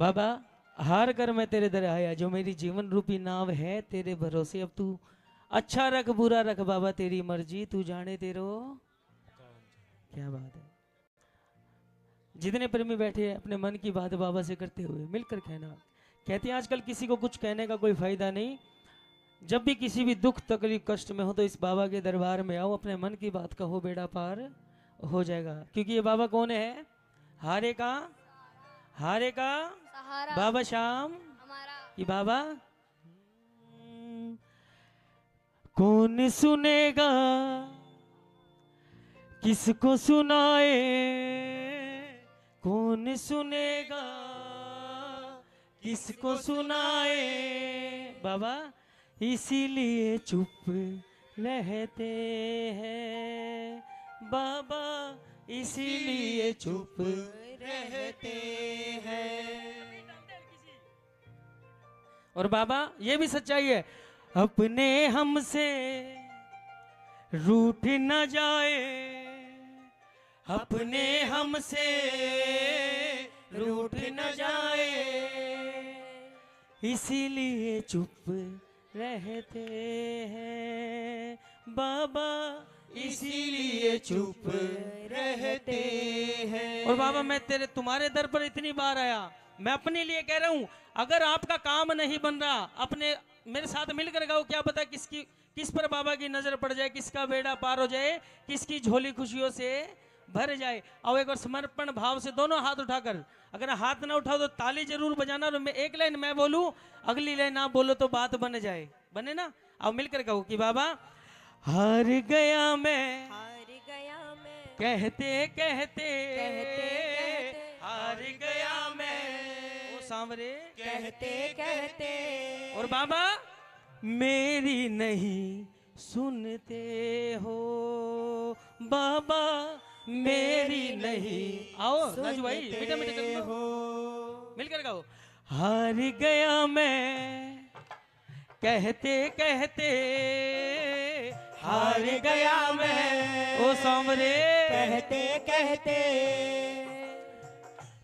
बाबा हार कर मैं तेरे दर आया, जो मेरी जीवन रूपी नाव है तेरे भरोसे। अब तू अच्छा रख बुरा रख बाबा, तेरी मर्जी तू जाने तेरो। क्या बात है। जितने प्रेमी बैठे हैं अपने मन की बात बाबा से करते हुए मिलकर कहना। कहते हैं आजकल किसी को कुछ कहने का कोई फायदा नहीं। जब भी किसी भी दुख तकलीफ कष्ट में हो तो इस बाबा के दरबार में आओ, अपने मन की बात कहो, बेड़ा पार हो जाएगा। क्योंकि ये बाबा कौन है? हारे का सहारा बाबा श्याम हमारा। कि बाबा कौन सुनेगा किसको सुनाए, कौन सुनेगा किसको सुनाए बाबा, इसीलिए चुप रहते हैं बाबा, इसीलिए चुप रहते हैं। और बाबा ये भी सच्चाई है, अपने हमसे रूठ न जाए, अपने हमसे रूठ न जाए, इसीलिए चुप रहते हैं बाबा, इसीलिए चुप रहते हैं। और बाबा मैं तुम्हारे दर पर इतनी बार आया, मैं अपने लिए कह रहा हूं, अगर आपका काम नहीं बन रहा, अपने मेरे साथ मिलकर गाओ, क्या पता किस पर बाबा की नजर पड़ जाए, किसका बेड़ा पार हो जाए, किसकी झोली खुशियों से भर जाए। और एक बार समर्पण भाव से दोनों हाथ उठाकर, अगर हाथ ना उठाओ तो ताली जरूर बजाना, और मैं एक लाइन मैं बोलूं, अगली लाइन आप बोलो तो बात बन जाए, बने ना। अब मिलकर कहो कि बाबा हार गया मैं, कहते कहते हार गया मैं, ओ सांवरे कहते कहते। और बाबा मेरी नहीं सुनते हो बाबा, मेरी नहीं। आओ राजू भाई मीठा मीठा कर हो, मिलकर गाओ। हार गया मैं कहते कहते, हार गया मैं ओ सांवरे कहते कहते।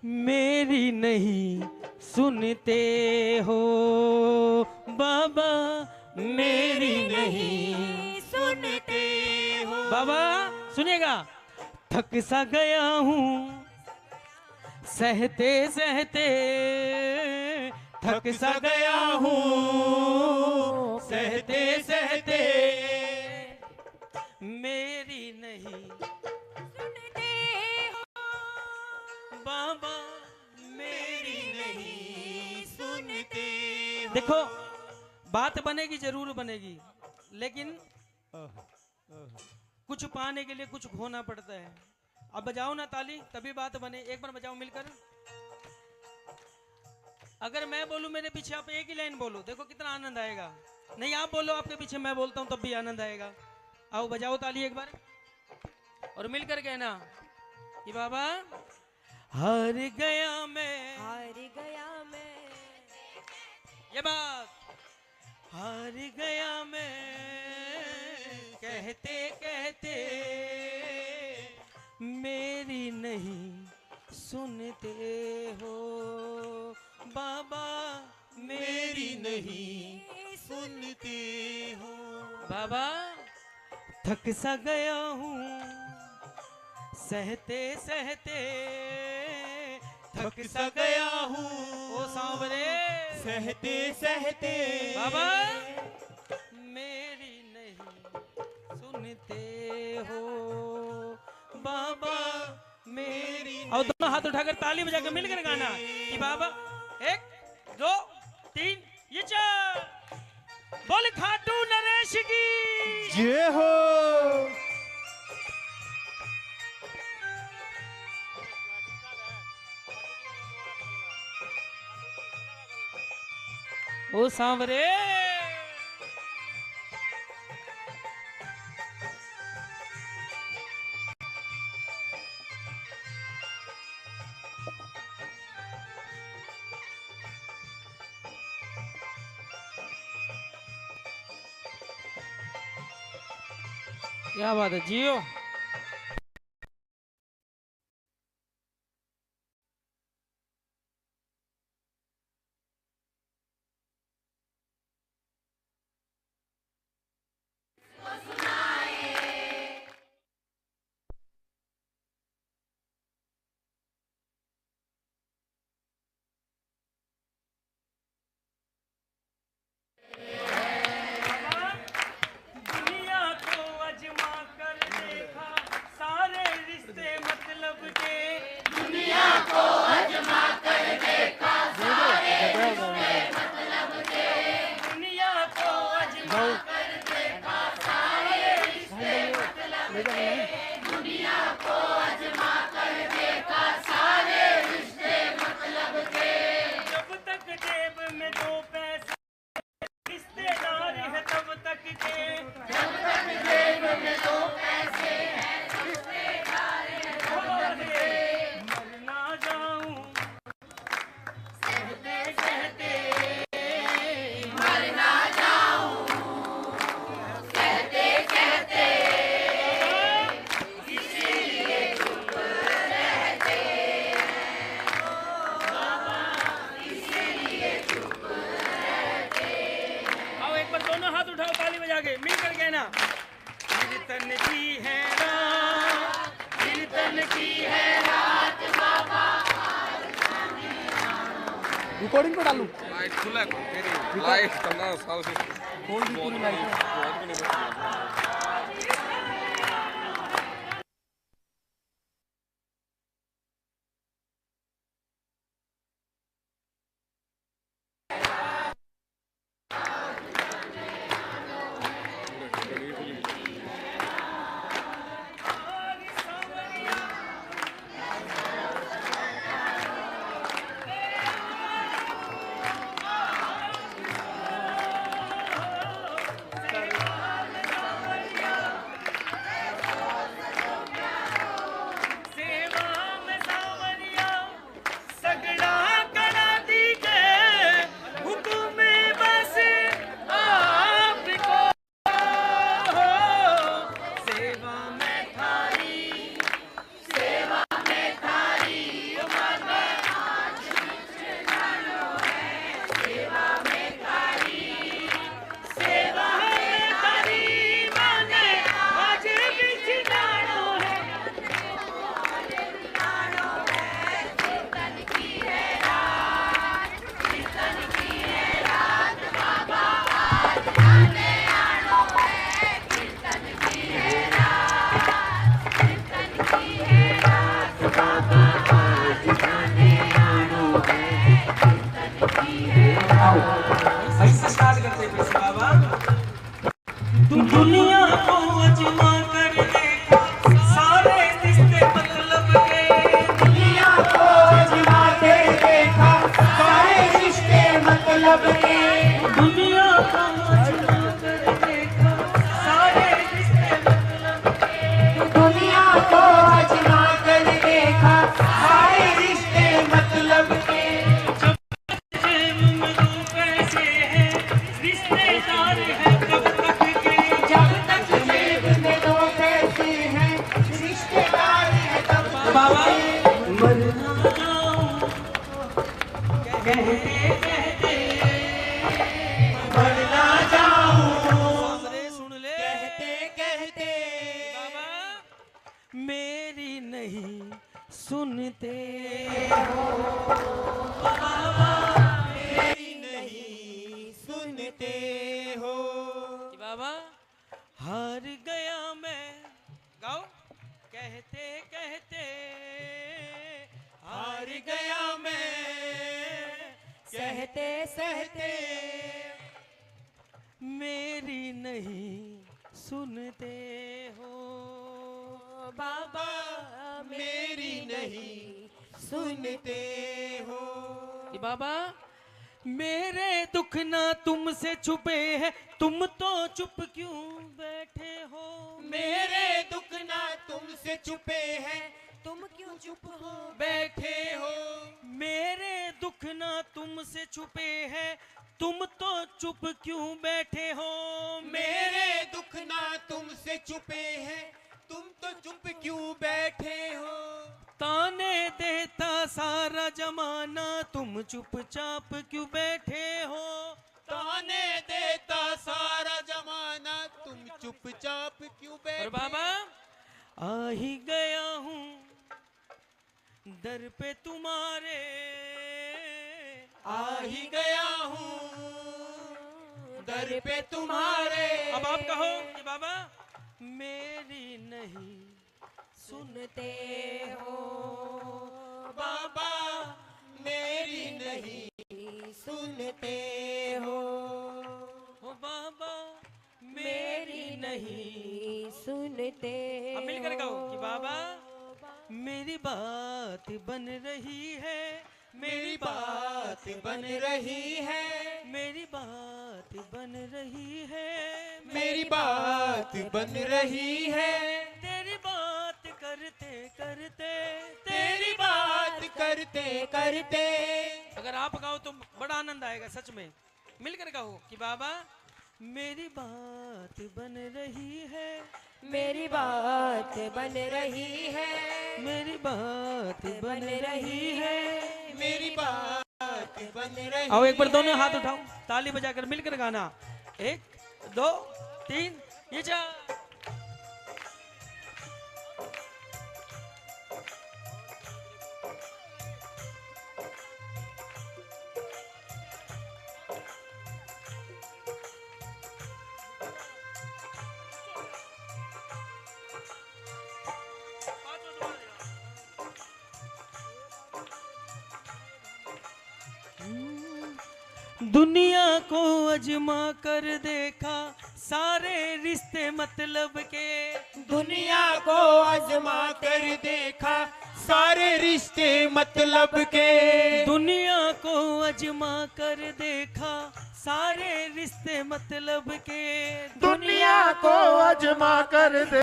मेरी नहीं सुनते हो बाबा, मेरी नहीं सुनते हो बाबा। सुनिएगा, थक सा गया हूँ सहते सहते, थक सा गया हूँ सहते सहते, मेरी नहीं सुनते हो बाबा, मेरी नहीं सुनते हो। देखो बात बनेगी जरूर बनेगी, लेकिन कुछ पाने के लिए कुछ खोना पड़ता है। अब बजाओ ना ताली तभी बात बने, एक बार बजाओ मिलकर। अगर मैं बोलूं मेरे पीछे आप एक ही लाइन बोलो, देखो कितना आनंद आएगा। नहीं आप बोलो आपके पीछे मैं बोलता हूं तब भी आनंद आएगा। आओ बजाओ ताली एक बार और मिलकर कहना कि बाबा हार गया मैं, हार गया मैं, ये बात हार गया मैं कहते कहते, मेरी नहीं सुनते हो बाबा, मेरी नहीं सुनते हो बाबा। थक सा गया हूँ सहते सहते, थक सा गया हूँ ओ सांवरे सहते सहते बाबा, मेरी नहीं सुनते हो बाबा, मेरी। और दोनों हाथ उठाकर ताली बजाकर मिलकर गाना कि बाबा 1 2 3 ये चार, बोल खाटू नरेश की जय हो। ओ सांवरे। क्या बात है जियो। जब तक जेब में दो पैसे रिश्तेदार है तब तक मर ना जाऊं कहते कहते आओ एक बार दोनों हाथ उठाओ ताली बजा के मिल कर कहना कीर्तन की है रात कीर्तन की है रात रिकॉर्डिंग पे डालूं लाइट खुला है तेरी लाइट करना साउथ कौन सी पूरी लाइट है बहुत भी नहीं बची सेवा में सावरिया सगड़ा करा दीजे हुक्म बस आपको सेवा में थारी सेवा में थारी माने आज बिछ जानो है ऐसे स्टार्ट करते हैं फिर बाबा दुनिया को अजमा कर देखा सारे रिश्ते मतलब के दुनिया को अजमा कर देखा सारे रिश्ते मतलब के दुनिया को अजमा कर देखा सारे रिश्ते मतलब के दुनिया को अजमा कर देखा सारे रिश्ते मतलब के जेब में दो पैसे हैं रिश्तेदार है तब तक के जब तक जेब में दो पैसे हैं रिश्तेदार है तब बाबा मर ना जाऊं कहते कहते मर ना जाऊं सुन ले कहते कहते बाबा मेरी नहीं सुनते बाबा मेरी नहीं सुनते हो बाबा हार गया मैं गाओ कहते कहते हार गया मैं सहते सहते मेरी नहीं सुनते हो बाबा मेरी नहीं सुनते हो बाबा मेरे दुख ना तुमसे छुपे हैं तुम तो चुप क्यों बैठे हो मेरे दुख ना तुमसे छुपे हैं तुम क्यों चुप हो बैठे हो मेरे दुख ना तुमसे छुपे हैं तुम तो चुप क्यों बैठे हो मेरे दुख ना तुमसे छुपे हैं तुम तो चुप क्यों बैठे हो ताने देता सारा जमाना तुम चुपचाप क्यों बैठे हो ताने देता सारा जमाना तुम चुपचाप क्यों बैठे और बाबा आ ही गया हूँ दर पे तुम्हारे आ ही गया हूँ दर पे तुम्हारे अब आप कहो कि बाबा मेरी नहीं सुनते हो बाबा मेरी नहीं सुनते हो बाबा मेरी नहीं सुनते अब मिलकर कहो कि हो। बाबा मेरी बात बन रही है, मेरी बात बन रही है, मेरी बात बन रही है, मेरी बात बन रही है, तेरी बात करते करते, तेरी बात करते करते। अगर आप गाओ तो बड़ा आनंद आएगा सच में। मिलकर कहो कि बाबा मेरी बात बन रही है, मेरी बात बन रही है, मेरी बात बन रही है। मेरी बात बन रही। आओ एक बार दोनों हाथ उठाओ, ताली बजाकर मिलकर गाना। 1 2 3 ये जा। दुनिया को अजमा कर देखा, सारे रिश्ते मतलब के। दुनिया को आजमा कर देखा, सारे रिश्ते मतलब के। दुनिया को अजमा कर देखा, सारे रिश्ते मतलब के। दुनिया को आजमा कर दे।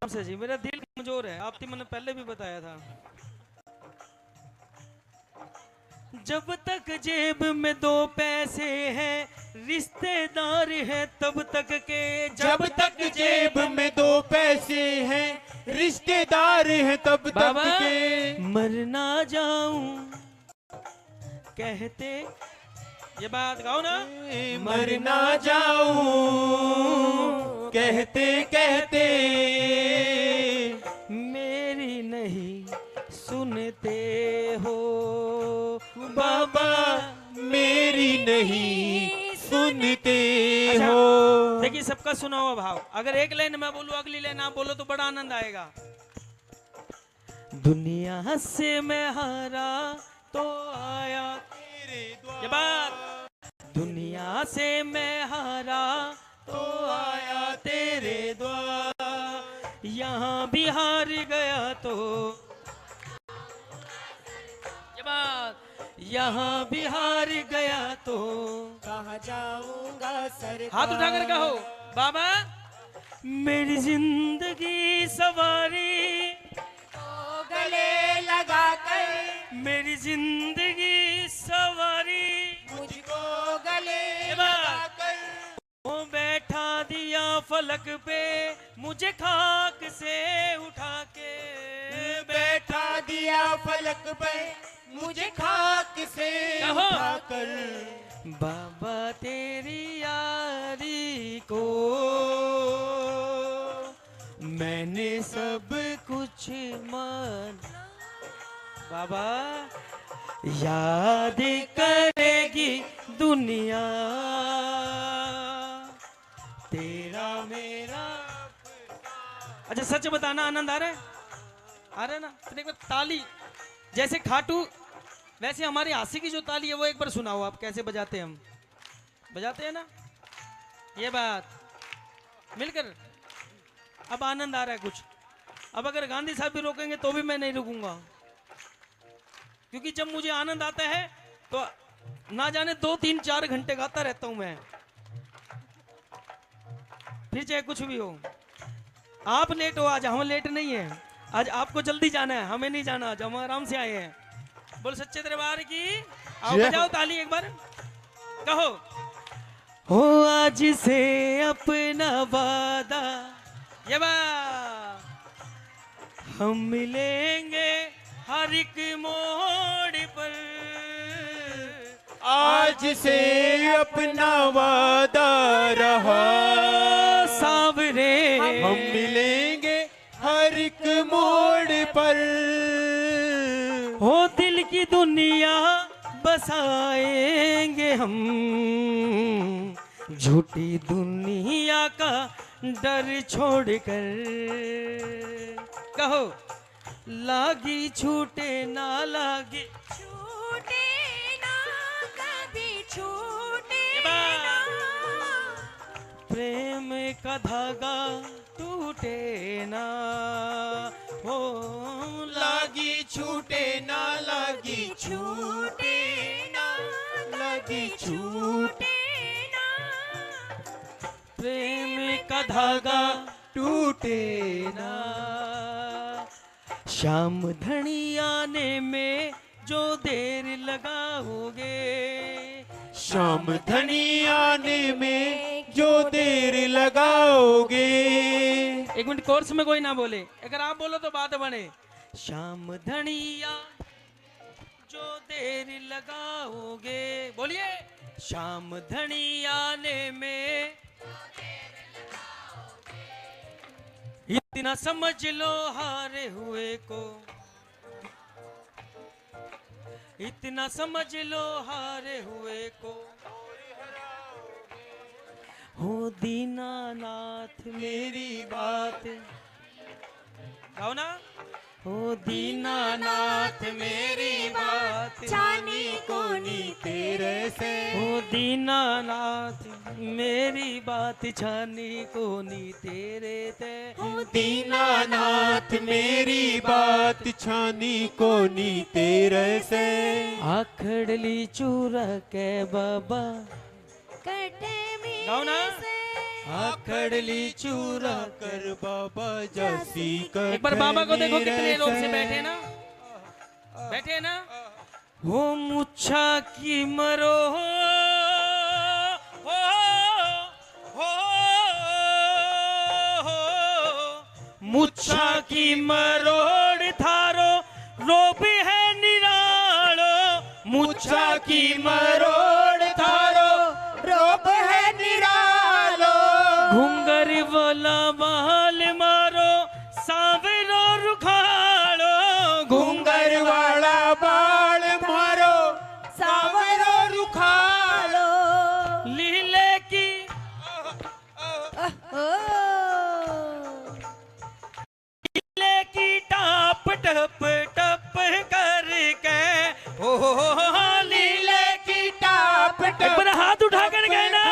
से जी मेरा दिल कमजोर है, आपने मैंने पहले भी बताया था। जब तक जेब में 2 पैसे हैं, रिश्तेदार हैं तब तक के। जब तक जेब में 2 पैसे हैं, रिश्तेदार हैं तब तक बाबा के। मर ना जाऊं कहते, ये बात गाओ ना। मर ना जाऊं कहते कहते, मेरी नहीं सुनते हो बाबा मेरी नहीं सुनते अच्छा, हो। देखिए सबका सुना हुआ भाव। अगर एक लाइन मैं बोलूं, अगली लाइन आप बोलो तो बड़ा आनंद आएगा। दुनिया से मैं हारा तो आया, ये बात। दुनिया से मैं हारा तो आया तेरे द्वार, यहाँ भी हार गया तो, ये बात। यहाँ भी हार गया तो कहाँ जाऊंगा सरकार। हाथ उठाकर कहो बाबा मेरी जिंदगी सवारी, तो गले लगा कर मेरी जिंदगी सवारी, मुझको गले ये बात। लगा कर। वो बैठा दिया फलक पे, मुझे खाक से उठा के। बैठा दिया फलक पे, मुझे खाक से कहो। उठाकर। बाबा तेरी यारी को मैंने सब कुछ मान, बाबा याद करेगी दुनिया तेरा मेरा। अच्छा सच बताना, आनंद आ रहा है? आ रहा है ना? तो एक बार ताली, जैसे खाटू वैसे हमारी हाथी की जो ताली है वो एक बार सुनाओ आप, कैसे बजाते हैं हम? बजाते हैं ना, ये बात मिलकर। अब आनंद आ रहा है कुछ। अब अगर गांधी साहब भी रोकेंगे तो भी मैं नहीं रुकूंगा, क्योंकि जब मुझे आनंद आता है तो ना जाने 2 3 4 घंटे गाता रहता हूं मैं, फिर चाहे कुछ भी हो। आप लेट हो, आज हम लेट नहीं है, आज आपको जल्दी जाना है, हमें नहीं जाना, आज हम आराम से आए हैं। बोल सच्चे दरबार की। आओ बजाओ ताली एक बार, कहो हो आज से अपना वादा, ये बात। हम मिलेंगे हर एक मोड़ पर, आज से अपना वादा रहा, सावरे हम मिलेंगे हर एक मोड़ पर। हो दिल की दुनिया बसाएंगे हम, झूठी दुनिया का डर छोड़कर। कहो लागी छूटे ना लागी, छूटे ना कभी छूटे प्रेम का धागा टूटे ना हो, लागी छूटे ना, लागी छूटे ना, लागी छूटे ना, प्रेम का धागा टूटे ना। शाम धनी आने में जो देर लगाओगे, शाम धनी आने में जो देर लगाओगे। एक मिनट कोर्स में कोई ना बोले, अगर आप बोलो तो बात बने। शाम धनिया जो देर लगाओगे, बोलिए। शाम धनी आने में इतना समझ लो हारे हुए को, इतना समझ लो हारे हुए को। हो दीनानाथ मेरी बात गाओ ना। हो दीनानाथ मेरी बात छानी कोनी तेरे से, हो दीनानाथ मेरी बात छानी कोनी तेरे ते। दीनानाथ मेरी बात छानी कोनी तेरे से। आखड़ली चूरा के बाबा गाओ ना। आखड़ली चूरा कर बाबा जैसी कर। एक बार बाबा को देखो कितने लोग से बैठे ना, बैठे ना। हो मुच्छा की मरो हो, मुच्छा की मरोड़ थारो रोब है निरालो, मुच्छा की मरोड़ थारो रोब है निरालो। घुंगर वाला बाल मारो सावरो रुखाड़ो, घुंगर वाला बाल मारो सावरो रुखाड़ो। लीले की लीले की टाप टप टप करके, ओ लीले की टाप एक बार हाथ उठा कर गए ना।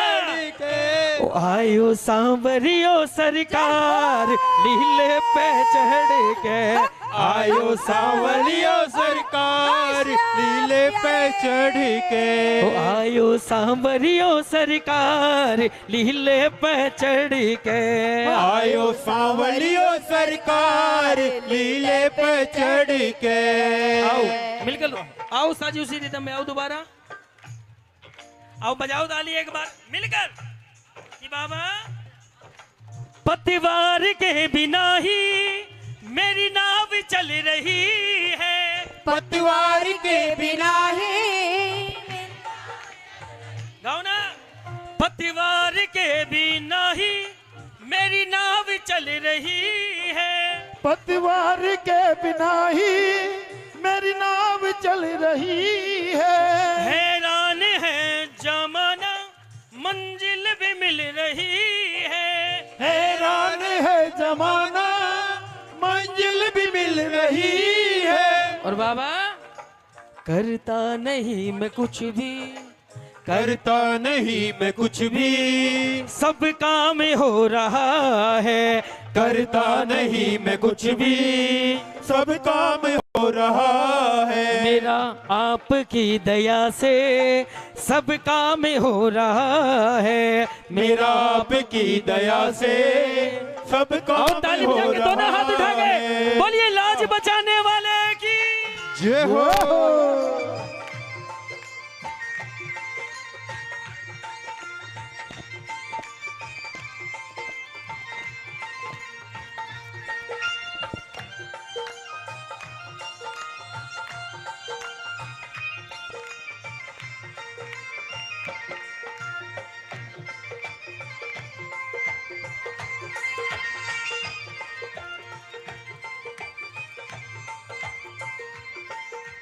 ओ आयो सांवरियो सरकार लीले पे चढ़ के, आयो सांवरियो सरकार लीले पे चढ़ के। ओ आयो सांवरियो सरकार लीले पे चढ़ के। आयो सांवरियो सरकार लीले पे चढ़ के। आओ मिलकर लो, आओ साजी उसी रिदम में आओ दोबारा, आओ बजाओ ताली एक बार मिलकर कि बाबा। पतवार के बिना ही मेरी नाव चल रही है, पतवार के बिना ही गाओ ना। पतवार के बिना ही मेरी नाव चल रही है, पतवार के बिना ही मेरी नाव चल रही है। हैरान है जमाना मंजिल भी मिल रही है, हैरान है जमाना मंजिल भी मिल रही है। और बाबा करता नहीं मैं कुछ भी, करता नहीं मैं कुछ भी, सब काम हो रहा है। करता नहीं मैं कुछ भी, सब काम हो रहा है। मेरा आपकी दया से सब काम हो रहा है, मेरा आपकी दया से सब काम ताली हो बजा के दोनों हाथ उठा रहा के है। बोलिए लाज बचाने वाले की। जय हो।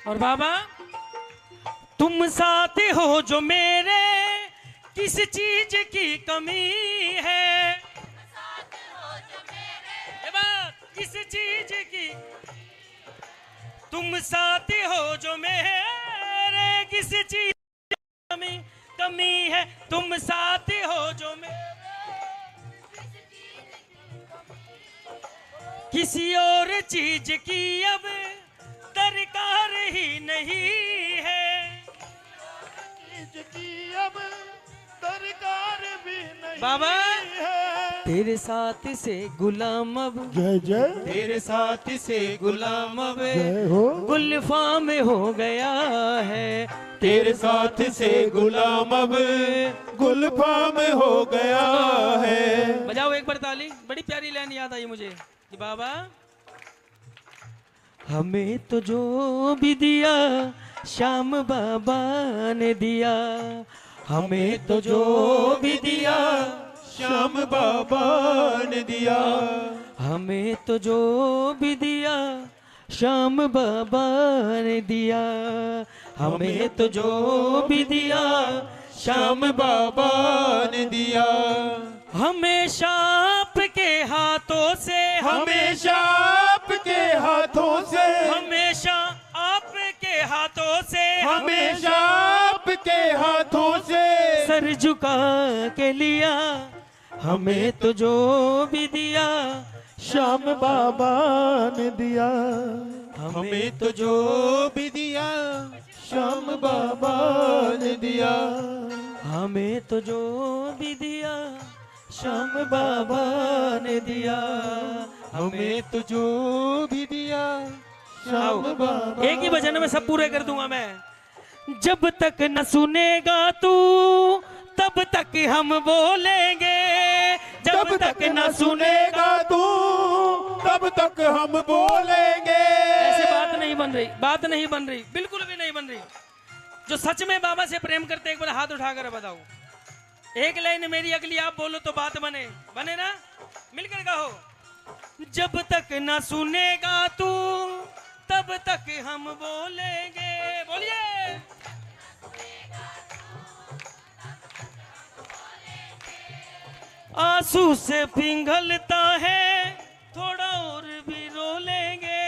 और बाबा तुम साथ हो जो मेरे, किस चीज की कमी है। ये बात किस चीज की, तुम साथ हो जो मेरे, किस चीज की कमी है। तुम साथ हो जो मेरे, किसी और चीज की अब दरकार ही नहीं है। चीज की अब दरकार भी नहीं बाबा है। तेरे साथ से गुलाम अब, जय जय तेरे साथ से गुलाम अब जय हो। गुल्फा में हो गया है। तेरे साथ से गुलाम अब गुल्फा में हो गया है। बजाओ एक बार ताली। बड़ी प्यारी लाइन याद आई मुझे कि बाबा हमें तो जो भी दिया श्याम बाबा ने दिया। हमें तो जो भी दिया श्याम बाबा ने दिया। हमें तो जो भी दिया श्याम बाबा ने दिया। हमें तो जो भी दिया श्याम बाबा ने दिया। हमेशा आपके हाथों से, हमेशा आपके हाथों से, हमेशा आपके हाथों से, हमेशा आपके हाथों से सर झुका के लिया। हमें तो जो भी दिया श्याम बाबा ने दिया। हमें तो जो भी दिया श्याम बाबा ने दिया। हमें तो जो भी दिया श्याम बाबा ने दिया। हमें तो जो भी दिया श्याम बाबा। एक ही भजन में सब पूरे कर दूंगा मैं। जब तक न सुनेगा तू तब तक हम बोलेंगे। जब तक न सुनेगा तू तब तक हम बोलेंगे। ऐसे बात नहीं बन रही, बात नहीं बन रही, बिल्कुल भी नहीं बन रही। जो सच में बाबा से प्रेम करते एक बार हाथ उठाकर बताओ। एक लाइन मेरी अगली आप बोलो तो बात बने, बने ना? मिलकर कहो। जब तक न सुनेगा तू तब तक हम बोलेंगे। बोलिए। आंसू से पिघलता है थोड़ा और भी रो लेंगे।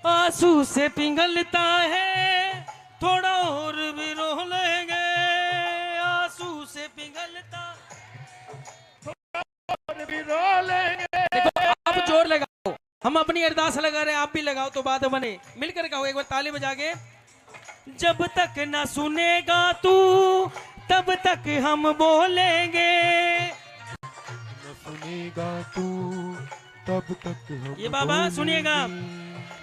आंसू से पिघलता है थोड़ा और भी रो लेंगे। आंसू से पिघलता और भी रो लेंगे। देखो आप जोर लगाओ, हम अपनी अरदास लगा रहे हैं, आप भी लगाओ तो बात बने। मिलकर कहो एक बार ताली बजा के। जब तक न सुनेगा तू तब तक हम बोलेंगे। न सुनेगा तू तब तक हम ये बाबा सुनिएगा।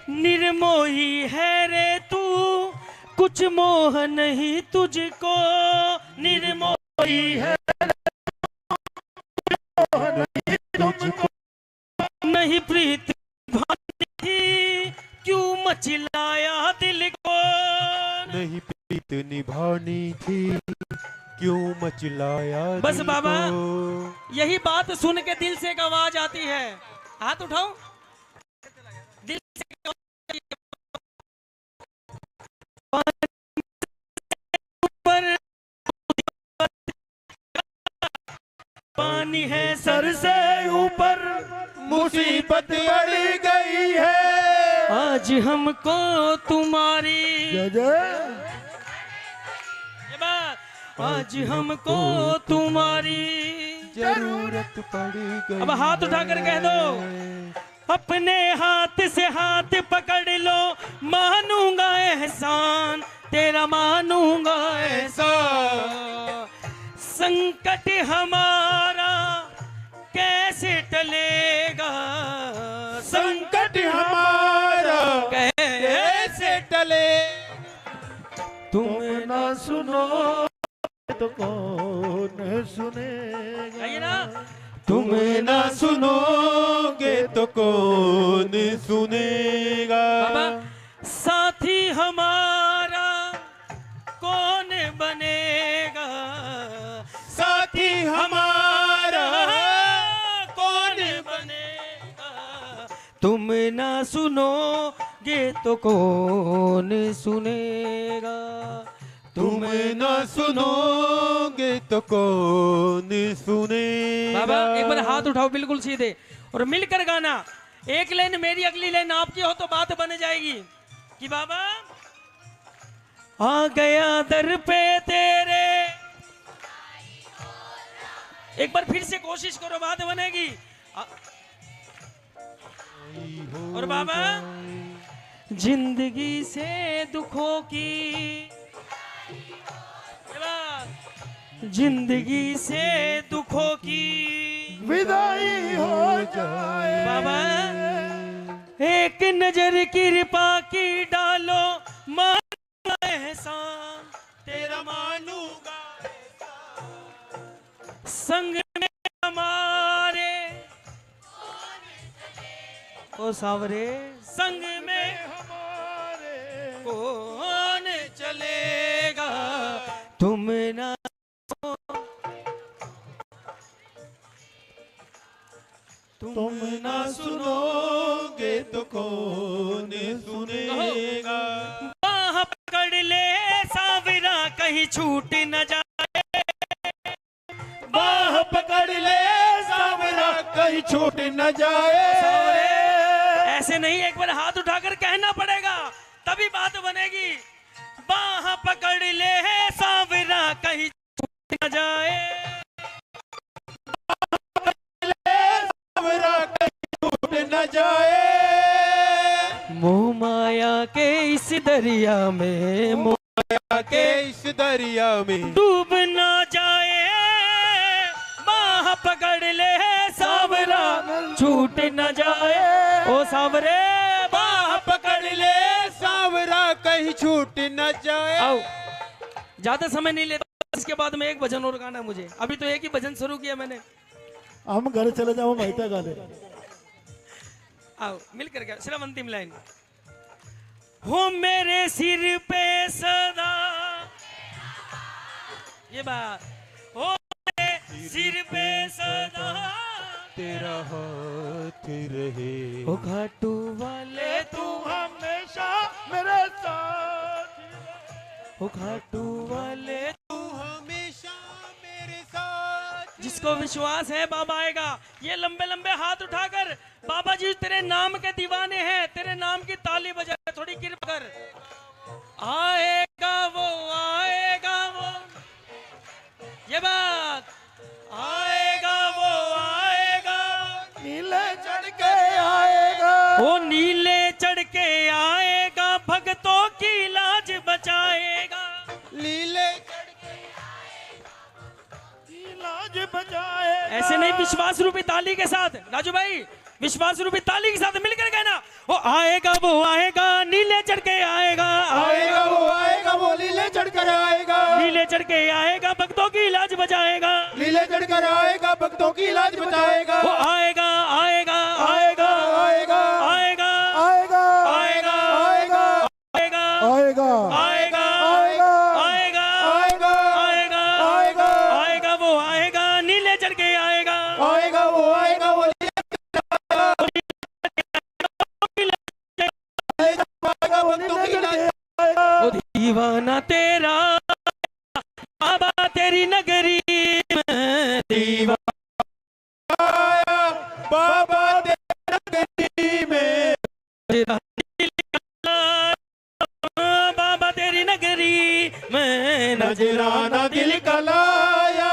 निर्मोही है रे तू कुछ मोह नहीं तुझको। निर्मोही है तुझको नहीं प्रीत भानी क्यों मचलाया दिल को। नहीं प्रीत निभानी थी क्यों मचलाया बस दिल बाबा को। यही बात सुन के दिल से एक आवाज आती है। हाथ उठाओ। दिल से एक आवाज ऊपर पानी है सर से ऊपर। मुसीबत अड़ गई है आज हमको तुम्हारी जय जय ये बात। आज हमको तुम्हारी जरूरत पड़ गई। अब हाथ उठाकर कह दो। अपने हाथ से हाथ पकड़ लो। मानूंगा एहसान तेरा, मानूंगा एहसान। संकट हमारा कैसे टलेगा। संकट हमारा कैसे टले। तुम ना सुनो तो कौन सुनेगा। कहिए ना। तुम ना सुनोगे तो कौन सुनेगा। बाबा साथी हमारा कौन बनेगा। साथी हमारा कौन बनेगा। तुम ना सुनोगे तो कौन सुनेगा। तुम न सुनोगे तो कौन सुनेगा। बाबा एक बार हाथ उठाओ बिल्कुल सीधे और मिलकर गाना। एक लाइन मेरी अगली लाइन आपकी हो तो बात बन जाएगी कि बाबा आ गया दर पे तेरे एक बार फिर से कोशिश करो, बात बनेगी। और बाबा, जिंदगी से दुखों की, जिंदगी से दुखों की विदाई हो जाए। बाबा, एक नजर कृपा की डालो, मानूंगा एहसान तेरा, मानूंगा संग में हमारे ओ सावरे, संग में हमारे कौन चलेगा, तुम ना तुम ना सुनोगे तो कौन सुनेगा। बाह पकड़ ले सावरा, कहीं छूट न जाए, बाह पकड़ ले सावरा, कहीं छूट न जाए। ऐसे नहीं, एक बार हाथ उठाकर कहना पड़ेगा, तभी बात बनेगी। बाह पकड़ ले सावरा, कहीं छूट न जाए, सावरा कहीं छूट न जाए। मोह माया के इस दरिया में, माया के इस दरिया में डूब ना जाए, बाह पकड़ ले सावरा, छूट न जाए। ओ सावरे, बाह पकड़ ले सावरा, कहीं छूट न जाए। आओ, ज्यादा समय नहीं लेता, इसके बाद में एक भजन और गाना है मुझे। अभी तो एक ही भजन शुरू किया मैंने। हम घर चले जाओ, भाईता गा दे। आओ मिलकर के सिर्फ अंतिम लाइन। हो मेरे सिर पे सदा, ये बात, हो मेरे सिर पे सदा तेरा हाथ रहे। हो घाटू वाले तू हमेशा मेरे साथ, हो घाटू वाले, तू हमेशा मेरे साथ। जिसको विश्वास है बाबा आएगा। ये लंबे लंबे हाथ उठाकर, बाबा जी तेरे नाम के दीवाने हैं, तेरे नाम की ताली बजा, थोड़ी कृपा कर। आएगा वो, आएगा वो, ये बात, आएगा वो, आएगा, नीले चढ़ के आएगा, वो नीले चढ़ के आएगा, भक्तों की लाज बचाएगा। लीले लाज बचाए। ऐसे नहीं, विश्वास रूपी ताली के साथ, राजू भाई विश्वास रूपी ताली के साथ मिलकर कहना, वो आएगा वो आएगा, नीले चढ़ के आएगा, आएगा वो, आएगा वो, नीले चढ़ कर आएगा, नीले चढ़ के आएगा, भक्तों की लाज बचाएगा। नीले चढ़ कर आएगा, भक्तों की लाज बचाएगा। वो आएगा आएगा आएगा आएगा आएगा आएगा आएगा आएगा आएगा आएगा आएगा आएगा आएगा आएगा आएगा आएगा आएगा, वो आएगा, नीले चढ़ के आएगा, आएगा वो, आएगा वो, वो दीवाना तेरा बाबा, तेरी नगरी में दीवाना, बाबा तेरी नगरी में, बाबा तेरी नगरी में नजराना दिल का लाया।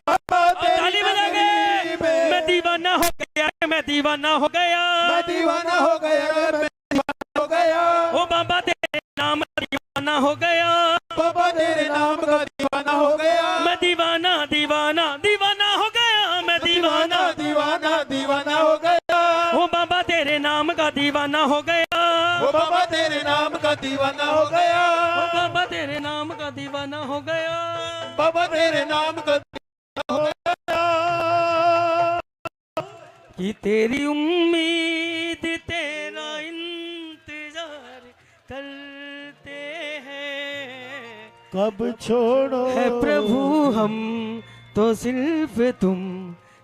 बाबा ताली बजा के, नगरी में, मैं दीवाना हो गया, मैं दीवाना हो गया, मैं दीवाना हो गया, मैं दीवाना हो गया। ओ बाबा तेरे नाम का दीवाना हो गया, बाबा तेरे नाम का दीवाना हो गया, मैं दीवाना दीवाना दीवाना हो गया, मैं दीवाना, दीवाना दीवाना हो गया। ओ बाबा तेरे नाम का दीवाना हो गया, वो बाबा तेरे नाम का दीवाना हो गया, ओ बाबा तेरे नाम का दीवाना हो गया। बाबा तेरे नाम का दीवाना हो गया। कि तेरी उम्मीद तेरा इंतजार करते हैं, कब छोड़ो है प्रभु हम तो सिर्फ तुम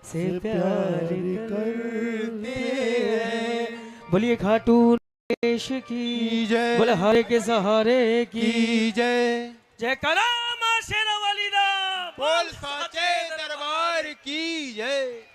से प्यार करते हैं। बोलिए खाटू नरेश की जय, बोले हारे के सहारे की जय, जय करा मां शेरा वाली दा बोल साचे दरबार की जय।